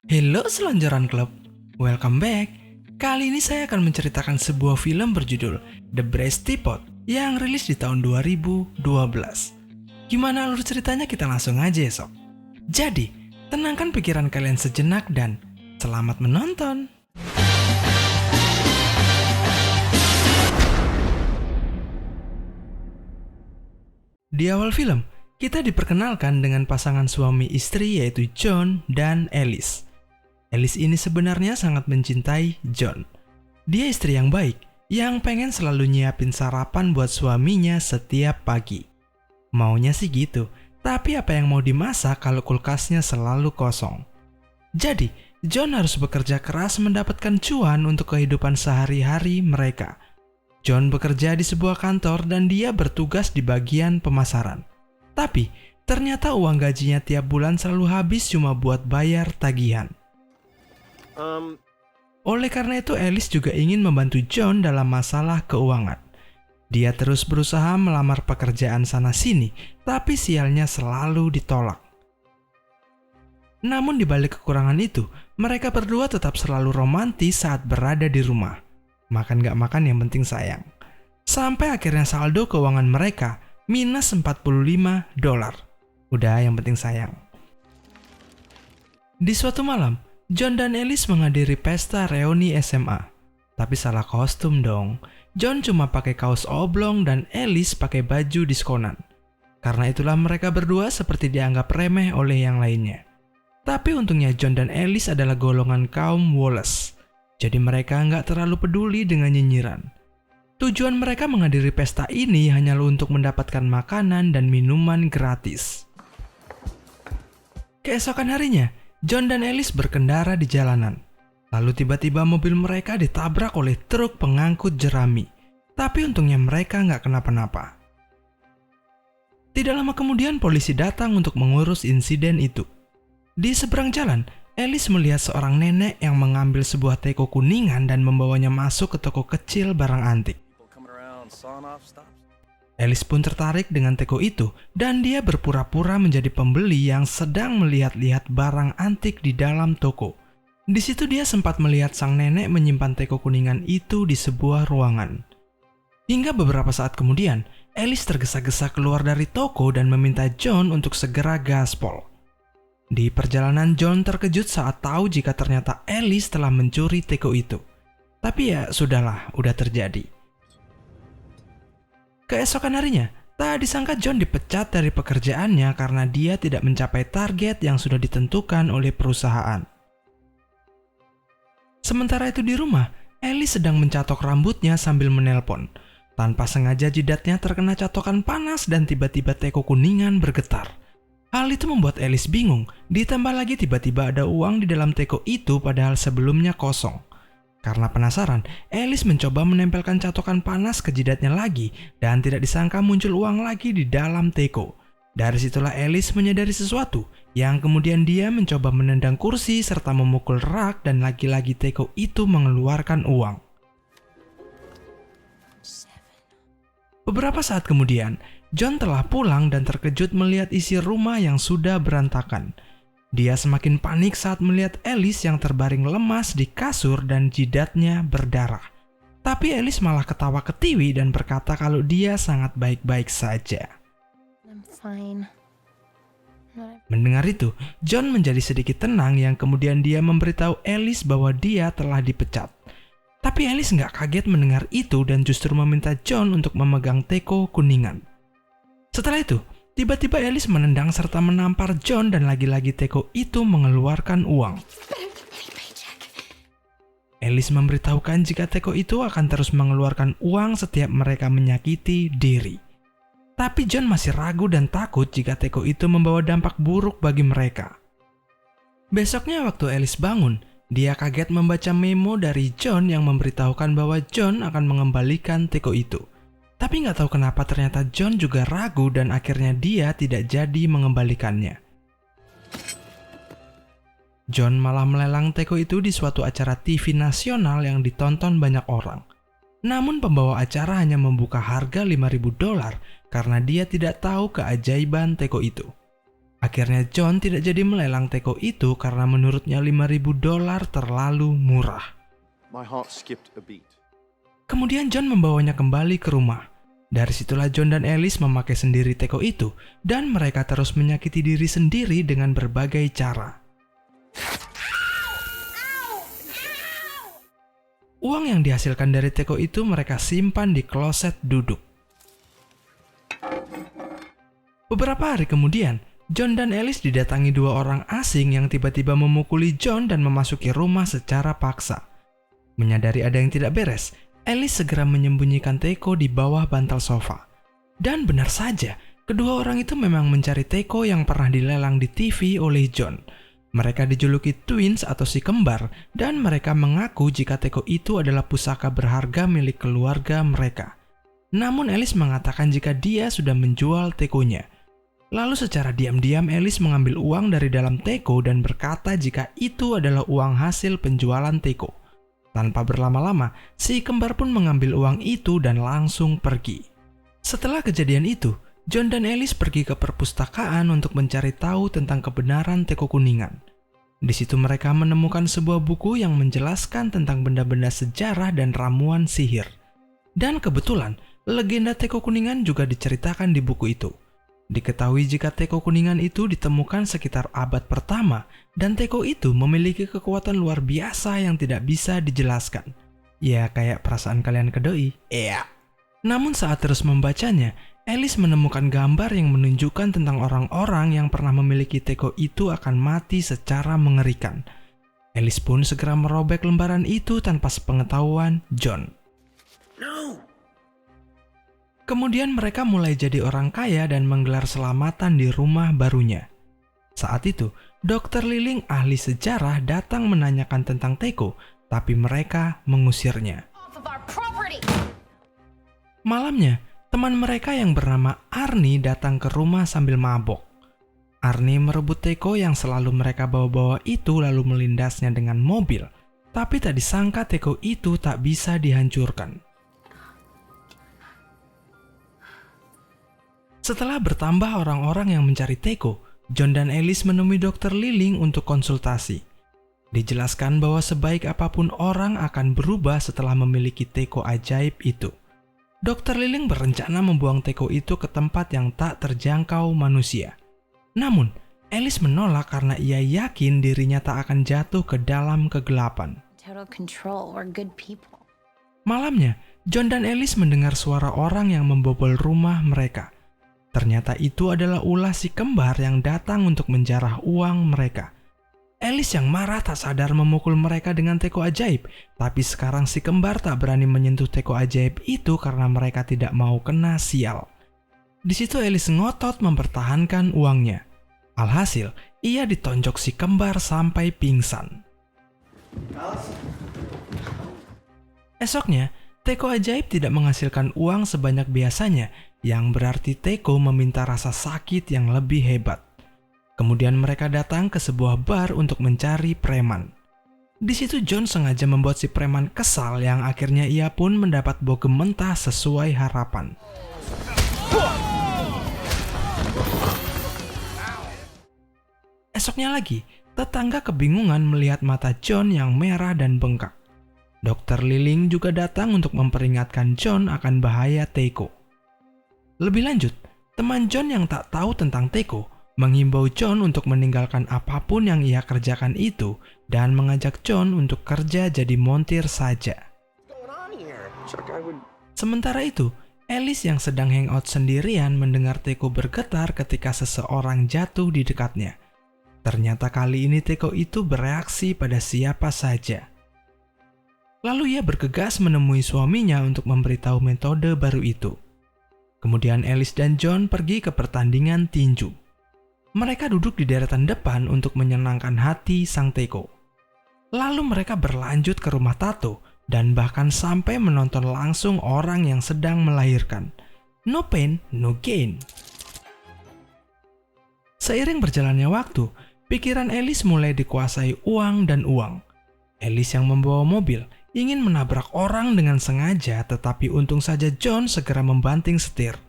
Hello Selonjoran Club, welcome back. Kali ini saya akan menceritakan sebuah film berjudul The Brass Teapot yang rilis di tahun 2012. Gimana alur ceritanya, kita langsung aja ya sob. Jadi, tenangkan pikiran kalian sejenak dan selamat menonton. Di awal film, kita diperkenalkan dengan pasangan suami istri yaitu John dan Alice. Alice ini sebenarnya sangat mencintai John. Dia istri yang baik, yang pengen selalu nyiapin sarapan buat suaminya setiap pagi. Maunya sih gitu, tapi apa yang mau dimasak kalau kulkasnya selalu kosong? Jadi, John harus bekerja keras mendapatkan cuan untuk kehidupan sehari-hari mereka. John bekerja di sebuah kantor dan dia bertugas di bagian pemasaran. Tapi, ternyata uang gajinya tiap bulan selalu habis cuma buat bayar tagihan. Oleh karena itu, Alice juga ingin membantu John dalam masalah keuangan. Dia terus berusaha melamar pekerjaan sana-sini, tapi sialnya selalu ditolak. Namun di balik kekurangan itu, mereka berdua tetap selalu romantis saat berada di rumah. Makan gak makan yang penting sayang. Sampai akhirnya saldo keuangan mereka minus $45. Udah yang penting sayang. Di suatu malam, John dan Alice menghadiri pesta reuni SMA. Tapi salah kostum dong. John cuma pakai kaos oblong dan Alice pakai baju diskonan. Karena itulah mereka berdua seperti dianggap remeh oleh yang lainnya. Tapi untungnya John dan Alice adalah golongan kaum Wallace. Jadi mereka nggak terlalu peduli dengan nyinyiran. Tujuan mereka menghadiri pesta ini hanyalah untuk mendapatkan makanan dan minuman gratis. Keesokan harinya, John dan Alice berkendara di jalanan. Lalu tiba-tiba mobil mereka ditabrak oleh truk pengangkut jerami. Tapi untungnya mereka nggak kenapa-napa. Tidak lama kemudian polisi datang untuk mengurus insiden itu. Di seberang jalan, Alice melihat seorang nenek yang mengambil sebuah teko kuningan dan membawanya masuk ke toko kecil barang antik. Alice pun tertarik dengan teko itu dan dia berpura-pura menjadi pembeli yang sedang melihat-lihat barang antik di dalam toko. Di situ dia sempat melihat sang nenek menyimpan teko kuningan itu di sebuah ruangan. Hingga beberapa saat kemudian, Alice tergesa-gesa keluar dari toko dan meminta John untuk segera gaspol. Di perjalanan, John terkejut saat tahu jika ternyata Alice telah mencuri teko itu. Tapi ya sudahlah, udah terjadi. Keesokan harinya, tak disangka John dipecat dari pekerjaannya karena dia tidak mencapai target yang sudah ditentukan oleh perusahaan. Sementara itu di rumah, Alice sedang mencatok rambutnya sambil menelpon. Tanpa sengaja jidatnya terkena catokan panas dan tiba-tiba teko kuningan bergetar. Hal itu membuat Alice bingung, ditambah lagi tiba-tiba ada uang di dalam teko itu padahal sebelumnya kosong. Karena penasaran, Alice mencoba menempelkan catokan panas ke jidatnya lagi dan tidak disangka muncul uang lagi di dalam teko. Dari situlah Alice menyadari sesuatu, yang kemudian dia mencoba menendang kursi serta memukul rak dan lagi-lagi teko itu mengeluarkan uang. Beberapa saat kemudian, John telah pulang dan terkejut melihat isi rumah yang sudah berantakan. Dia semakin panik saat melihat Alice yang terbaring lemas di kasur dan jidatnya berdarah. Tapi Alice malah ketawa ketiwi dan berkata kalau dia sangat baik-baik saja. I'm fine. Mendengar itu, John menjadi sedikit tenang yang kemudian dia memberitahu Alice bahwa dia telah dipecat. Tapi Alice nggak kaget mendengar itu dan justru meminta John untuk memegang teko kuningan. Setelah itu, tiba-tiba Alice menendang serta menampar John dan lagi-lagi teko itu mengeluarkan uang. Alice memberitahukan jika teko itu akan terus mengeluarkan uang setiap mereka menyakiti diri. Tapi John masih ragu dan takut jika teko itu membawa dampak buruk bagi mereka. Besoknya waktu Alice bangun, dia kaget membaca memo dari John yang memberitahukan bahwa John akan mengembalikan teko itu. Tapi nggak tahu kenapa ternyata John juga ragu dan akhirnya dia tidak jadi mengembalikannya. John malah melelang teko itu di suatu acara TV nasional yang ditonton banyak orang. Namun pembawa acara hanya membuka harga $5.000 karena dia tidak tahu keajaiban teko itu. Akhirnya John tidak jadi melelang teko itu karena menurutnya $5.000 terlalu murah. My heart skipped a beat. Kemudian John membawanya kembali ke rumah. Dari situlah John dan Alice memakai sendiri teko itu dan mereka terus menyakiti diri sendiri dengan berbagai cara. Uang yang dihasilkan dari teko itu mereka simpan di kloset duduk. Beberapa hari kemudian, John dan Alice didatangi dua orang asing yang tiba-tiba memukuli John dan memasuki rumah secara paksa. Menyadari ada yang tidak beres, Alice segera menyembunyikan teko di bawah bantal sofa. Dan benar saja, kedua orang itu memang mencari teko yang pernah dilelang di TV oleh John. Mereka dijuluki twins atau si kembar dan mereka mengaku jika teko itu adalah pusaka berharga milik keluarga mereka. Namun Alice mengatakan jika dia sudah menjual tekonya. Lalu secara diam-diam Alice mengambil uang dari dalam teko dan berkata jika itu adalah uang hasil penjualan teko. Tanpa berlama-lama, si kembar pun mengambil uang itu dan langsung pergi. Setelah kejadian itu, John dan Alice pergi ke perpustakaan untuk mencari tahu tentang kebenaran teko kuningan. Di situ mereka menemukan sebuah buku yang menjelaskan tentang benda-benda sejarah dan ramuan sihir. Dan kebetulan, legenda teko kuningan juga diceritakan di buku itu. Diketahui jika teko kuningan itu ditemukan sekitar abad pertama dan teko itu memiliki kekuatan luar biasa yang tidak bisa dijelaskan. Ya kayak perasaan kalian ke doi. Iya. Namun saat terus membacanya, Alice menemukan gambar yang menunjukkan tentang orang-orang yang pernah memiliki teko itu akan mati secara mengerikan. Alice pun segera merobek lembaran itu tanpa sepengetahuan John. No! Kemudian mereka mulai jadi orang kaya dan menggelar selamatan di rumah barunya. Saat itu, Dr. Liling ahli sejarah datang menanyakan tentang teko, tapi mereka mengusirnya. Malamnya, teman mereka yang bernama Arnie datang ke rumah sambil mabok. Arnie merebut teko yang selalu mereka bawa-bawa itu lalu melindasnya dengan mobil, tapi tak disangka teko itu tak bisa dihancurkan. Setelah bertambah orang-orang yang mencari teko, John dan Alice menemui Dr. Liling untuk konsultasi. Dijelaskan bahwa sebaik apapun orang akan berubah setelah memiliki teko ajaib itu. Dr. Liling berencana membuang teko itu ke tempat yang tak terjangkau manusia. Namun, Alice menolak karena ia yakin dirinya tak akan jatuh ke dalam kegelapan. Total control. We're good people. Malamnya, John dan Alice mendengar suara orang yang membobol rumah mereka. Ternyata itu adalah ulah si kembar yang datang untuk menjarah uang mereka. Alice yang marah tak sadar memukul mereka dengan teko ajaib, tapi sekarang si kembar tak berani menyentuh teko ajaib itu karena mereka tidak mau kena sial. Di situ Alice ngotot mempertahankan uangnya. Alhasil, ia ditonjok si kembar sampai pingsan. Esoknya, teko ajaib tidak menghasilkan uang sebanyak biasanya, yang berarti teko meminta rasa sakit yang lebih hebat. Kemudian mereka datang ke sebuah bar untuk mencari preman. Di situ John sengaja membuat si preman kesal yang akhirnya ia pun mendapat bogem mentah sesuai harapan. Esoknya lagi, tetangga kebingungan melihat mata John yang merah dan bengkak. Dr. Liling juga datang untuk memperingatkan John akan bahaya teko. Lebih lanjut, teman John yang tak tahu tentang teko menghimbau John untuk meninggalkan apapun yang ia kerjakan itu dan mengajak John untuk kerja jadi montir saja. Sementara itu, Alice yang sedang hangout sendirian mendengar teko bergetar ketika seseorang jatuh di dekatnya. Ternyata kali ini teko itu bereaksi pada siapa saja. Lalu ia bergegas menemui suaminya untuk memberitahu metode baru itu. Kemudian Alice dan John pergi ke pertandingan tinju. Mereka duduk di deretan depan untuk menyenangkan hati sang teko. Lalu mereka berlanjut ke rumah tato dan bahkan sampai menonton langsung orang yang sedang melahirkan. No pain, no gain. Seiring berjalannya waktu, pikiran Alice mulai dikuasai uang dan uang. Alice yang membawa mobil ingin menabrak orang dengan sengaja, tetapi untung saja John segera membanting setir.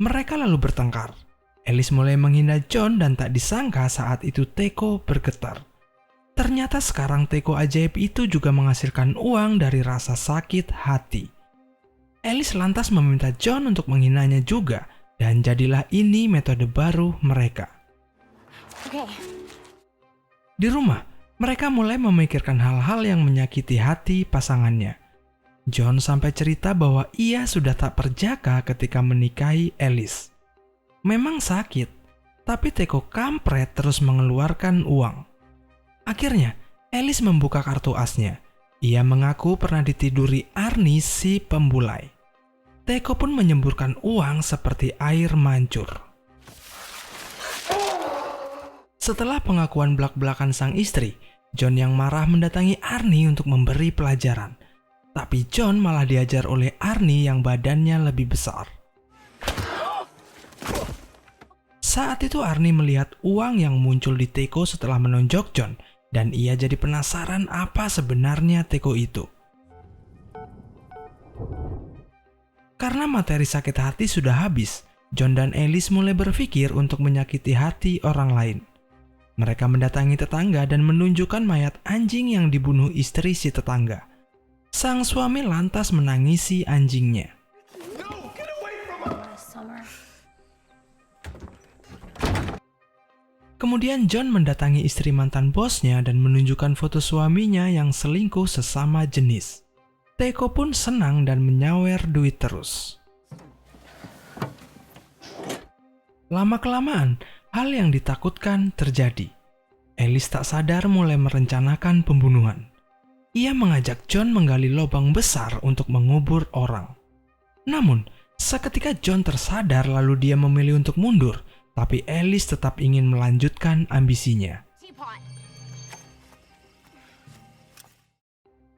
Mereka lalu bertengkar. Alice mulai menghina John dan tak disangka saat itu teko bergetar. Ternyata sekarang teko ajaib itu juga menghasilkan uang dari rasa sakit hati. Alice lantas meminta John untuk menghinanya juga, dan jadilah ini metode baru mereka. Okay. Di rumah, mereka mulai memikirkan hal-hal yang menyakiti hati pasangannya. John sampai cerita bahwa ia sudah tak perjaka ketika menikahi Alice. Memang sakit, tapi teko kampret terus mengeluarkan uang. Akhirnya, Alice membuka kartu asnya. Ia mengaku pernah ditiduri Arnie si pembulai. Teko pun menyemburkan uang seperti air mancur. Setelah pengakuan belak-belakan sang istri, John yang marah mendatangi Arnie untuk memberi pelajaran. Tapi John malah diajar oleh Arnie yang badannya lebih besar. Saat itu Arnie melihat uang yang muncul di teko setelah menonjok John, dan ia jadi penasaran apa sebenarnya teko itu. Karena materi sakit hati sudah habis, John dan Alice mulai berpikir untuk menyakiti hati orang lain. Mereka mendatangi tetangga dan menunjukkan mayat anjing yang dibunuh istri si tetangga. Sang suami lantas menangisi anjingnya. Summer. Kemudian John mendatangi istri mantan bosnya dan menunjukkan foto suaminya yang selingkuh sesama jenis. Teko pun senang dan menyawer duit terus. Lama-kelamaan, hal yang ditakutkan terjadi. Alice tak sadar mulai merencanakan pembunuhan. Ia mengajak John menggali lubang besar untuk mengubur orang. Namun, seketika John tersadar lalu dia memilih untuk mundur, tapi Alice tetap ingin melanjutkan ambisinya.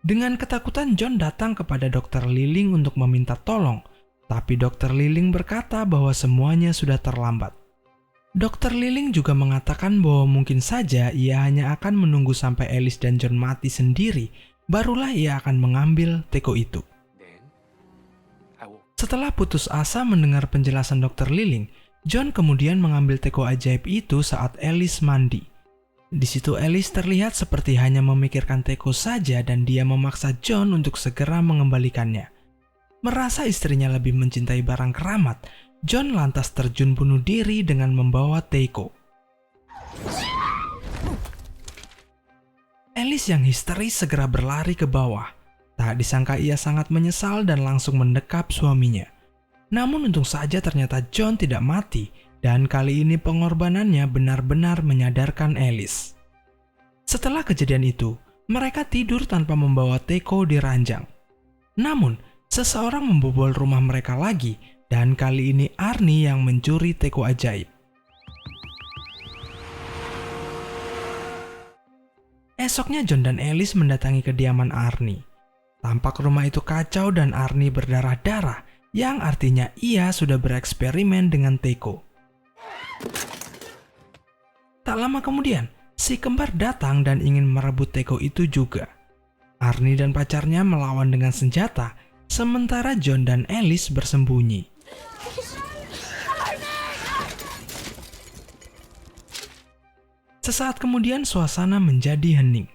Dengan ketakutan John datang kepada Dr. Liling untuk meminta tolong, tapi Dr. Liling berkata bahwa semuanya sudah terlambat. Dr. Liling juga mengatakan bahwa mungkin saja ia hanya akan menunggu sampai Alice dan John mati sendiri, barulah ia akan mengambil teko itu. Setelah putus asa mendengar penjelasan Dr. Liling, John kemudian mengambil teko ajaib itu saat Alice mandi. Di situ Alice terlihat seperti hanya memikirkan teko saja dan dia memaksa John untuk segera mengembalikannya. Merasa istrinya lebih mencintai barang keramat, John lantas terjun bunuh diri dengan membawa teko. Alice yang histeris segera berlari ke bawah. Tak disangka ia sangat menyesal dan langsung mendekap suaminya. Namun untung saja ternyata John tidak mati dan kali ini pengorbanannya benar-benar menyadarkan Alice. Setelah kejadian itu, mereka tidur tanpa membawa teko di ranjang. Namun, seseorang membobol rumah mereka lagi dan kali ini Arnie yang mencuri teko ajaib. Esoknya John dan Alice mendatangi kediaman Arnie. Tampak rumah itu kacau dan Arnie berdarah-darah, yang artinya ia sudah bereksperimen dengan teko. Tak lama kemudian, si kembar datang dan ingin merebut teko itu juga. Arnie dan pacarnya melawan dengan senjata, sementara John dan Alice bersembunyi. Sesaat kemudian suasana menjadi hening.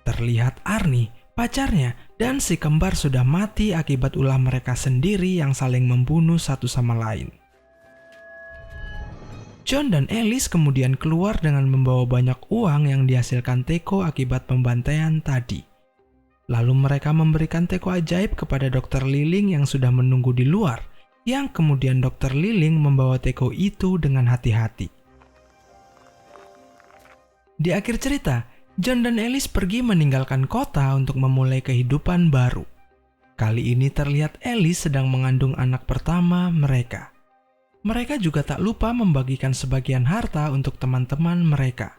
Terlihat Arnie, pacarnya, dan si kembar sudah mati akibat ulah mereka sendiri yang saling membunuh satu sama lain. John dan Alice kemudian keluar dengan membawa banyak uang yang dihasilkan teko akibat pembantaian tadi. Lalu mereka memberikan teko ajaib kepada Dr. Liling yang sudah menunggu di luar, yang kemudian Dr. Liling membawa teko itu dengan hati-hati. Di akhir cerita, John dan Alice pergi meninggalkan kota untuk memulai kehidupan baru. Kali ini terlihat Alice sedang mengandung anak pertama mereka. Mereka juga tak lupa membagikan sebagian harta untuk teman-teman mereka.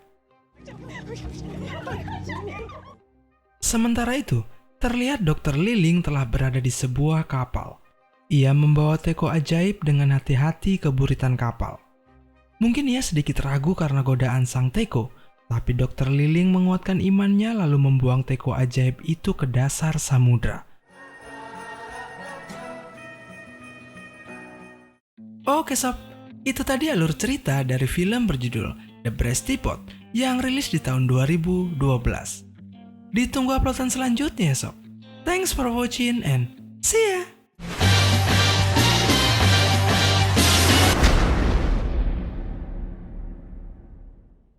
Sementara itu, terlihat Dr. Liling telah berada di sebuah kapal. Ia membawa teko ajaib dengan hati-hati ke buritan kapal. Mungkin ia sedikit ragu karena godaan sang teko, tapi Dr. Liling menguatkan imannya lalu membuang teko ajaib itu ke dasar samudra. Oke sob, Itu tadi alur cerita dari film berjudul The Brass Teapot yang rilis di tahun 2012. Ditunggu uploadan selanjutnya sob. Thanks for watching and see ya!